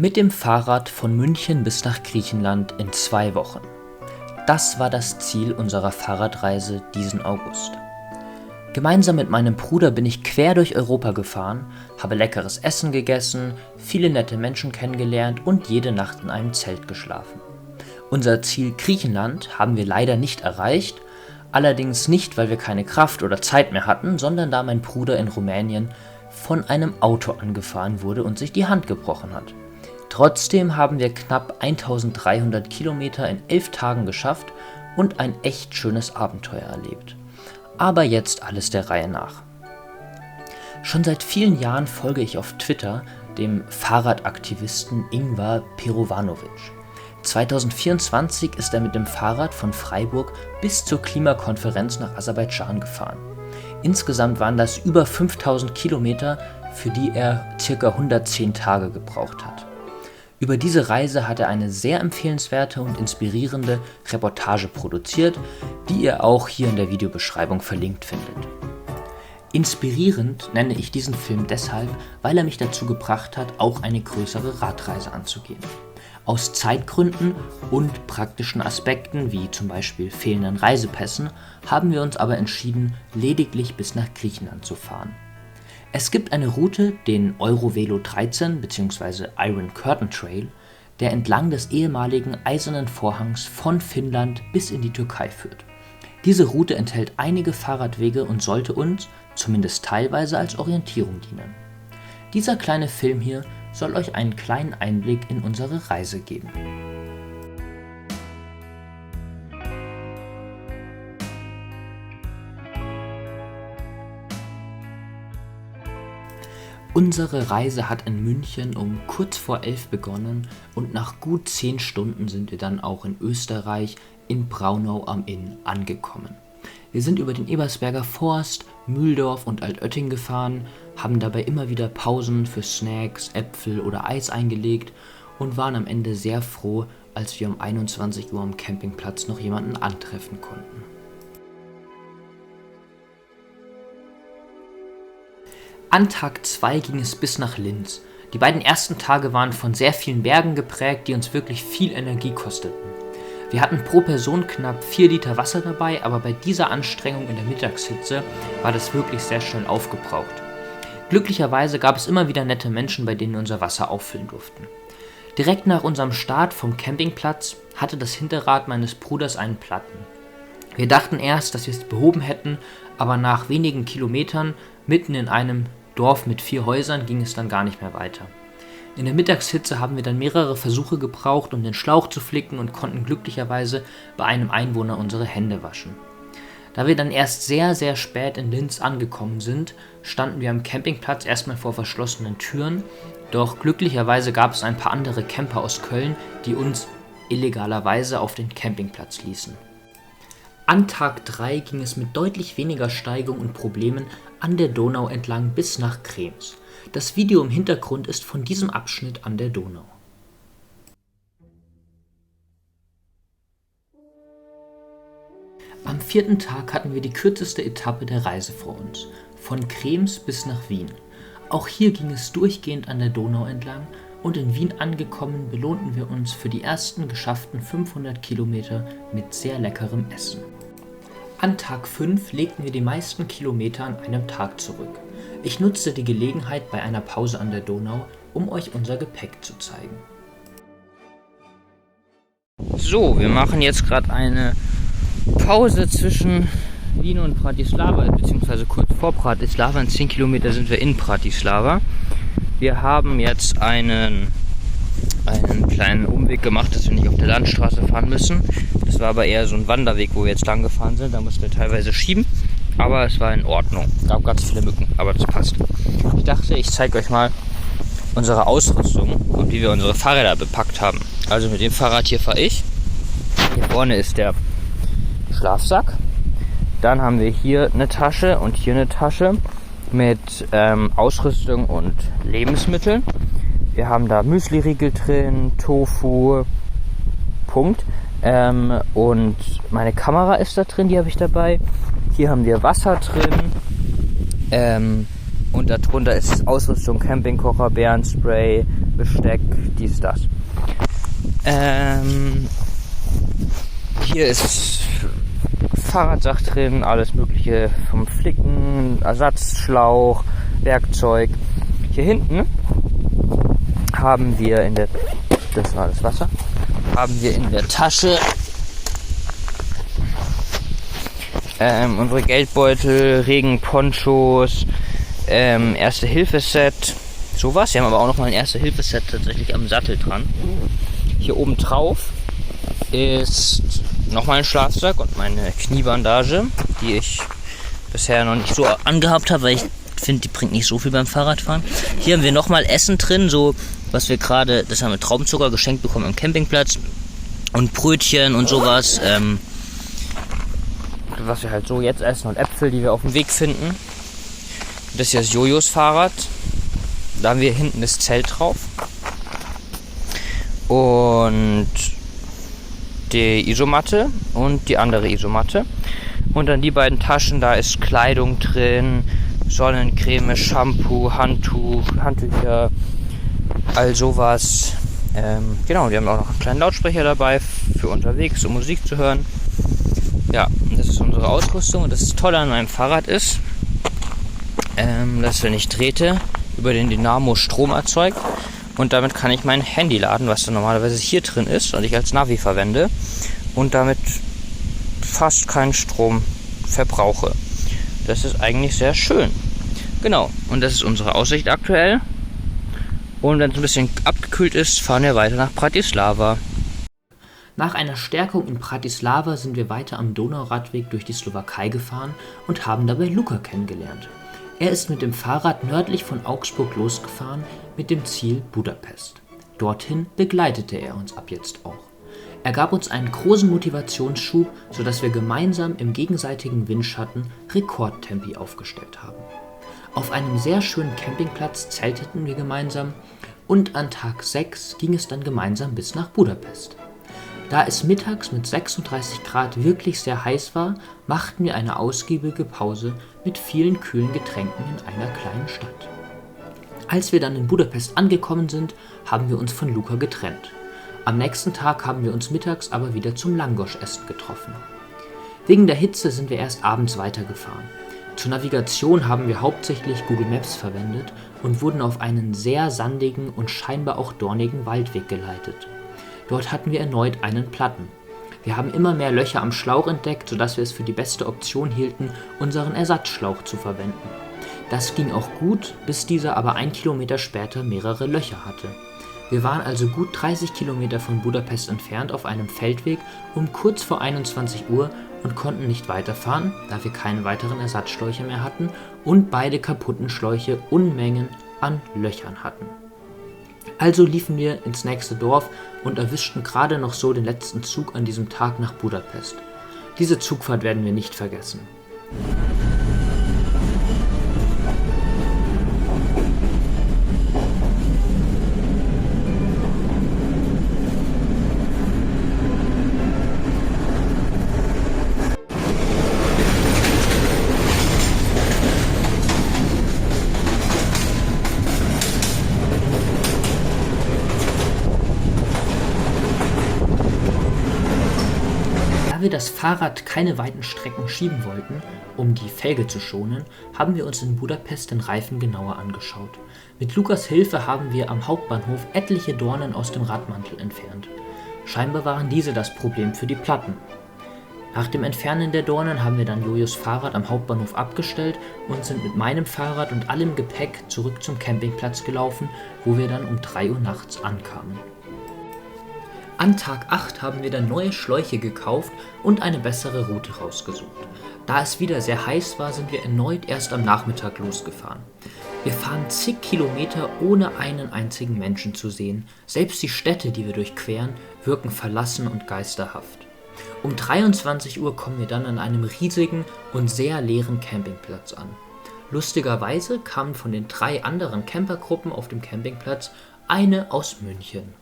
Mit dem Fahrrad von München bis nach Griechenland in 2 Wochen. Das war das Ziel unserer Fahrradreise diesen August. Gemeinsam mit meinem Bruder bin ich quer durch Europa gefahren, habe leckeres Essen gegessen, viele nette Menschen kennengelernt und jede Nacht in einem Zelt geschlafen. Unser Ziel Griechenland haben wir leider nicht erreicht, allerdings nicht, weil wir keine Kraft oder Zeit mehr hatten, sondern da mein Bruder in Rumänien von einem Auto angefahren wurde und sich die Hand gebrochen hat. Trotzdem haben wir knapp 1300 Kilometer in 11 Tagen geschafft und ein echt schönes Abenteuer erlebt. Aber jetzt alles der Reihe nach. Schon seit vielen Jahren folge ich auf Twitter dem Fahrradaktivisten Ingvar Perovanovic. 2024 ist er mit dem Fahrrad von Freiburg bis zur Klimakonferenz nach Aserbaidschan gefahren. Insgesamt waren das über 5000 Kilometer, für die er ca. 110 Tage gebraucht hat. Über diese Reise hat er eine sehr empfehlenswerte und inspirierende Reportage produziert, die ihr auch hier in der Videobeschreibung verlinkt findet. Inspirierend nenne ich diesen Film deshalb, weil er mich dazu gebracht hat, auch eine größere Radreise anzugehen. Aus Zeitgründen und praktischen Aspekten, wie zum Beispiel fehlenden Reisepässen, haben wir uns aber entschieden, lediglich bis nach Griechenland zu fahren. Es gibt eine Route, den Eurovelo 13 bzw. Iron Curtain Trail, der entlang des ehemaligen Eisernen Vorhangs von Finnland bis in die Türkei führt. Diese Route enthält einige Fahrradwege und sollte uns, zumindest teilweise, als Orientierung dienen. Dieser kleine Film hier soll euch einen kleinen Einblick in unsere Reise geben. Unsere Reise hat in München um kurz vor 11 begonnen und nach gut 10 Stunden sind wir dann auch in Österreich in Braunau am Inn angekommen. Wir sind über den Ebersberger Forst, Mühldorf und Altötting gefahren, haben dabei immer wieder Pausen für Snacks, Äpfel oder Eis eingelegt und waren am Ende sehr froh, als wir um 21 Uhr am Campingplatz noch jemanden antreffen konnten. An Tag 2 ging es bis nach Linz. Die beiden ersten Tage waren von sehr vielen Bergen geprägt, die uns wirklich viel Energie kosteten. Wir hatten pro Person knapp 4 Liter Wasser dabei, aber bei dieser Anstrengung in der Mittagshitze war das wirklich sehr schnell aufgebraucht. Glücklicherweise gab es immer wieder nette Menschen, bei denen wir unser Wasser auffüllen durften. Direkt nach unserem Start vom Campingplatz hatte das Hinterrad meines Bruders einen Platten. Wir dachten erst, dass wir es behoben hätten, aber nach wenigen Kilometern, mitten in einem Dorf mit 4 Häusern, ging es dann gar nicht mehr weiter. In der Mittagshitze haben wir dann mehrere Versuche gebraucht, um den Schlauch zu flicken und konnten glücklicherweise bei einem Einwohner unsere Hände waschen. Da wir dann erst sehr, sehr spät in Linz angekommen sind, standen wir am Campingplatz erstmal vor verschlossenen Türen, doch glücklicherweise gab es ein paar andere Camper aus Köln, die uns illegalerweise auf den Campingplatz ließen. An Tag 3 ging es mit deutlich weniger Steigung und Problemen an der Donau entlang bis nach Krems. Das Video im Hintergrund ist von diesem Abschnitt an der Donau. Am 4. Tag hatten wir die kürzeste Etappe der Reise vor uns, von Krems bis nach Wien. Auch hier ging es durchgehend an der Donau entlang und in Wien angekommen belohnten wir uns für die ersten geschafften 500 Kilometer mit sehr leckerem Essen. An Tag 5 legten wir die meisten Kilometer an einem Tag zurück. Ich nutzte die Gelegenheit bei einer Pause an der Donau, um euch unser Gepäck zu zeigen. So, wir machen jetzt gerade eine Pause zwischen Wien und Bratislava, beziehungsweise kurz vor Bratislava. In 10 Kilometer sind wir in Bratislava. Wir haben jetzt einen kleinen Umweg gemacht, dass wir nicht auf der Landstraße fahren müssen. Das war aber eher so ein Wanderweg, wo wir jetzt lang gefahren sind. Da mussten wir teilweise schieben, aber es war in Ordnung. Es gab ganz viele Mücken, aber das passt. Ich dachte, ich zeige euch mal unsere Ausrüstung und wie wir unsere Fahrräder bepackt haben. Also mit dem Fahrrad hier fahre ich. Hier vorne ist der Schlafsack. Dann haben wir hier eine Tasche und hier eine Tasche mit Ausrüstung und Lebensmitteln. Wir haben da Müsli-Riegel drin, Tofu, Punkt. Und meine Kamera ist da drin, die habe ich dabei. Hier haben wir Wasser drin. Und darunter ist Ausrüstung, Campingkocher, Bärenspray, Besteck, dies, das. Hier ist Fahrradsach drin, alles mögliche vom Flicken, Ersatzschlauch, Werkzeug. Hier hinten haben wir das war das Wasser, haben wir in der Tasche unsere Geldbeutel, Regenponchos, Erste-Hilfe-Set, sowas. Wir haben aber auch noch mal ein Erste-Hilfe-Set tatsächlich am Sattel dran. Hier oben drauf ist nochmal ein Schlafsack und meine Kniebandage, die ich bisher noch nicht so angehabt habe, weil ich finde, die bringt nicht so viel beim Fahrradfahren. Hier haben wir nochmal Essen drin, so was wir gerade, das haben wir Traubenzucker geschenkt bekommen am Campingplatz und Brötchen und sowas, was wir halt so jetzt essen, und Äpfel, die wir auf dem Weg finden. Das hier ist Jojos Fahrrad. Da haben wir hinten das Zelt drauf. Und die Isomatte und die andere Isomatte. Und dann die beiden Taschen, da ist Kleidung drin, Sonnencreme, Shampoo, Handtücher, all sowas. Genau, wir haben auch noch einen kleinen Lautsprecher dabei für unterwegs, um Musik zu hören. Ja, das ist unsere Ausrüstung, und das Tolle an meinem Fahrrad ist, dass, wenn ich trete, über den Dynamo Strom erzeugt, und damit kann ich mein Handy laden, was dann normalerweise hier drin ist und ich als Navi verwende und damit fast keinen Strom verbrauche. Das ist eigentlich sehr schön. Genau, und das ist unsere Aussicht aktuell. Und wenn es ein bisschen abgekühlt ist, fahren wir weiter nach Bratislava. Nach einer Stärkung in Bratislava sind wir weiter am Donauradweg durch die Slowakei gefahren und haben dabei Luca kennengelernt. Er ist mit dem Fahrrad nördlich von Augsburg losgefahren mit dem Ziel Budapest. Dorthin begleitete er uns ab jetzt auch. Er gab uns einen großen Motivationsschub, sodass wir gemeinsam im gegenseitigen Windschatten Rekordtempi aufgestellt haben. Auf einem sehr schönen Campingplatz zelteten wir gemeinsam und an Tag 6 ging es dann gemeinsam bis nach Budapest. Da es mittags mit 36 Grad wirklich sehr heiß war, machten wir eine ausgiebige Pause mit vielen kühlen Getränken in einer kleinen Stadt. Als wir dann in Budapest angekommen sind, haben wir uns von Luca getrennt. Am nächsten Tag haben wir uns mittags aber wieder zum Langosch-Essen getroffen. Wegen der Hitze sind wir erst abends weitergefahren. Zur Navigation haben wir hauptsächlich Google Maps verwendet und wurden auf einen sehr sandigen und scheinbar auch dornigen Waldweg geleitet. Dort hatten wir erneut einen Platten. Wir haben immer mehr Löcher am Schlauch entdeckt, sodass wir es für die beste Option hielten, unseren Ersatzschlauch zu verwenden. Das ging auch gut, bis dieser aber 1 Kilometer später mehrere Löcher hatte. Wir waren also gut 30 Kilometer von Budapest entfernt auf einem Feldweg um kurz vor 21 Uhr und konnten nicht weiterfahren, da wir keine weiteren Ersatzschläuche mehr hatten und beide kaputten Schläuche Unmengen an Löchern hatten. Also liefen wir ins nächste Dorf und erwischten gerade noch so den letzten Zug an diesem Tag nach Budapest. Diese Zugfahrt werden wir nicht vergessen. Da wir das Fahrrad keine weiten Strecken schieben wollten, um die Felge zu schonen, haben wir uns in Budapest den Reifen genauer angeschaut. Mit Lukas Hilfe haben wir am Hauptbahnhof etliche Dornen aus dem Radmantel entfernt. Scheinbar waren diese das Problem für die Platten. Nach dem Entfernen der Dornen haben wir dann Jojos Fahrrad am Hauptbahnhof abgestellt und sind mit meinem Fahrrad und allem Gepäck zurück zum Campingplatz gelaufen, wo wir dann um 3 Uhr nachts ankamen. An Tag 8 haben wir dann neue Schläuche gekauft und eine bessere Route rausgesucht. Da es wieder sehr heiß war, sind wir erneut erst am Nachmittag losgefahren. Wir fahren zig Kilometer, ohne einen einzigen Menschen zu sehen. Selbst die Städte, die wir durchqueren, wirken verlassen und geisterhaft. Um 23 Uhr kommen wir dann an einem riesigen und sehr leeren Campingplatz an. Lustigerweise kamen von den 3 anderen Campergruppen auf dem Campingplatz eine aus München.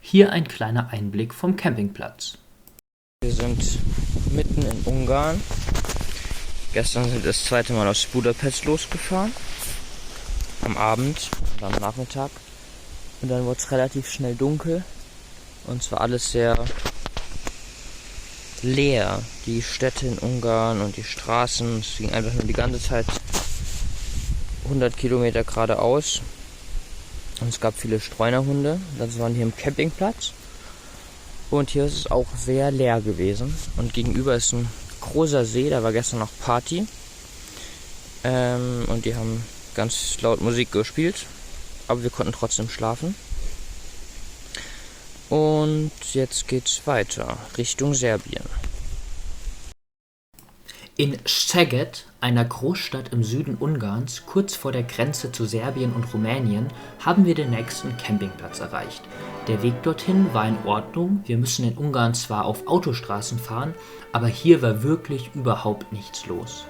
Hier ein kleiner Einblick vom Campingplatz. Wir sind mitten in Ungarn. Gestern sind wir das zweite Mal aus Budapest losgefahren. Am Abend und am Nachmittag. Und dann wurde es relativ schnell dunkel und es war alles sehr leer. Die Städte in Ungarn und die Straßen, es ging einfach nur die ganze Zeit 100 Kilometer geradeaus. Und es gab viele Streunerhunde. Das waren hier im Campingplatz. Und hier ist es auch sehr leer gewesen. Und gegenüber ist ein großer See, da war gestern noch Party. Und die haben ganz laut Musik gespielt. Aber wir konnten trotzdem schlafen. Und jetzt geht's weiter Richtung Serbien. In Szeged, einer Großstadt im Süden Ungarns, kurz vor der Grenze zu Serbien und Rumänien, haben wir den nächsten Campingplatz erreicht. Der Weg dorthin war in Ordnung, wir müssen in Ungarn zwar auf Autostraßen fahren, aber hier war wirklich überhaupt nichts los.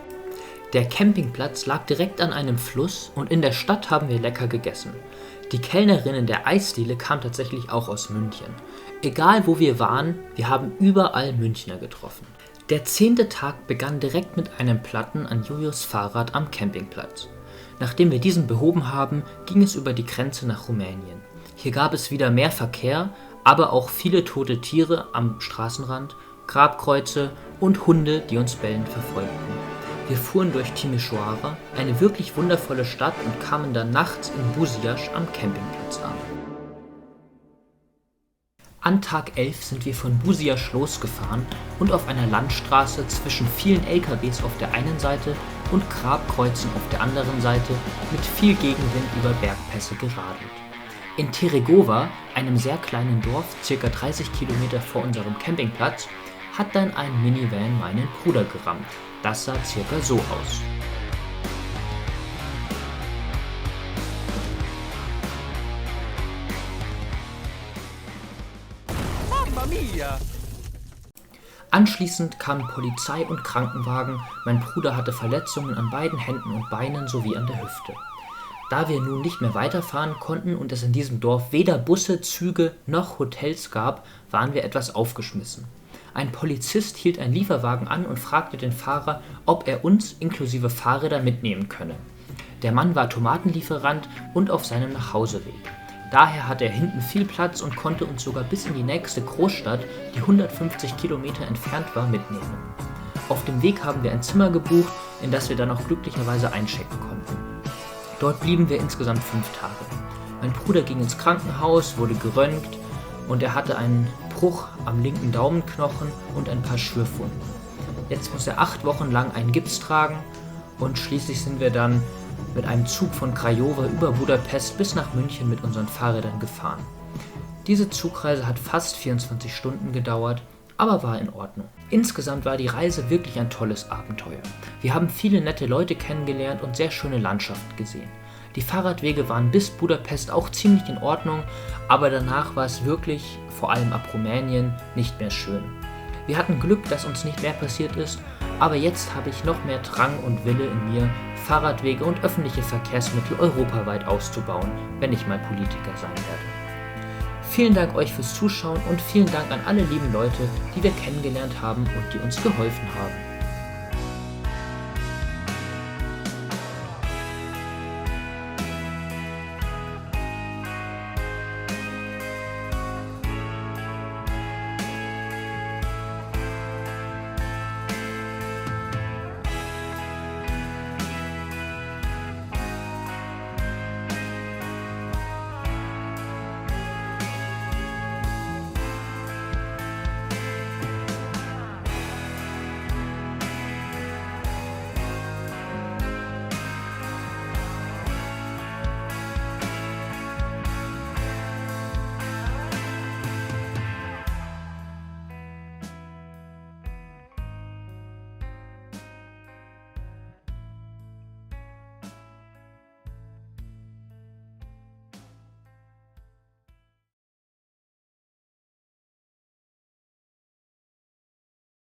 Der Campingplatz lag direkt an einem Fluss und in der Stadt haben wir lecker gegessen. Die Kellnerin in der Eisdiele kam tatsächlich auch aus München. Egal wo wir waren, wir haben überall Münchner getroffen. Der 10. Tag begann direkt mit einem Platten an Jojos Fahrrad am Campingplatz. Nachdem wir diesen behoben haben, ging es über die Grenze nach Rumänien. Hier gab es wieder mehr Verkehr, aber auch viele tote Tiere am Straßenrand, Grabkreuze und Hunde, die uns bellend verfolgten. Wir fuhren durch Timișoara, eine wirklich wundervolle Stadt, und kamen dann nachts in Buziaș am Campingplatz an. An Tag 11 sind wir von Buziaș losgefahren und auf einer Landstraße zwischen vielen LKWs auf der einen Seite und Grabkreuzen auf der anderen Seite mit viel Gegenwind über Bergpässe geradelt. In Teregova, einem sehr kleinen Dorf, ca. 30 Kilometer vor unserem Campingplatz, hat dann ein Minivan meinen Bruder gerammt. Das sah circa so aus. Anschließend kamen Polizei und Krankenwagen, mein Bruder hatte Verletzungen an beiden Händen und Beinen sowie an der Hüfte. Da wir nun nicht mehr weiterfahren konnten und es in diesem Dorf weder Busse, Züge noch Hotels gab, waren wir etwas aufgeschmissen. Ein Polizist hielt einen Lieferwagen an und fragte den Fahrer, ob er uns inklusive Fahrräder mitnehmen könne. Der Mann war Tomatenlieferant und auf seinem Nachhauseweg. Daher hatte er hinten viel Platz und konnte uns sogar bis in die nächste Großstadt, die 150 Kilometer entfernt war, mitnehmen. Auf dem Weg haben wir ein Zimmer gebucht, in das wir dann auch glücklicherweise einchecken konnten. Dort blieben wir insgesamt 5 Tage. Mein Bruder ging ins Krankenhaus, wurde geröntgt und er hatte einen Bruch am linken Daumenknochen und ein paar Schürfwunden. Jetzt muss er 8 Wochen lang einen Gips tragen und schließlich sind wir dann mit einem Zug von Craiova über Budapest bis nach München mit unseren Fahrrädern gefahren. Diese Zugreise hat fast 24 Stunden gedauert, aber war in Ordnung. Insgesamt war die Reise wirklich ein tolles Abenteuer. Wir haben viele nette Leute kennengelernt und sehr schöne Landschaften gesehen. Die Fahrradwege waren bis Budapest auch ziemlich in Ordnung, aber danach war es wirklich, vor allem ab Rumänien, nicht mehr schön. Wir hatten Glück, dass uns nicht mehr passiert ist, aber jetzt habe ich noch mehr Drang und Wille in mir, Fahrradwege und öffentliche Verkehrsmittel europaweit auszubauen, wenn ich mal Politiker sein werde. Vielen Dank euch fürs Zuschauen und vielen Dank an alle lieben Leute, die wir kennengelernt haben und die uns geholfen haben.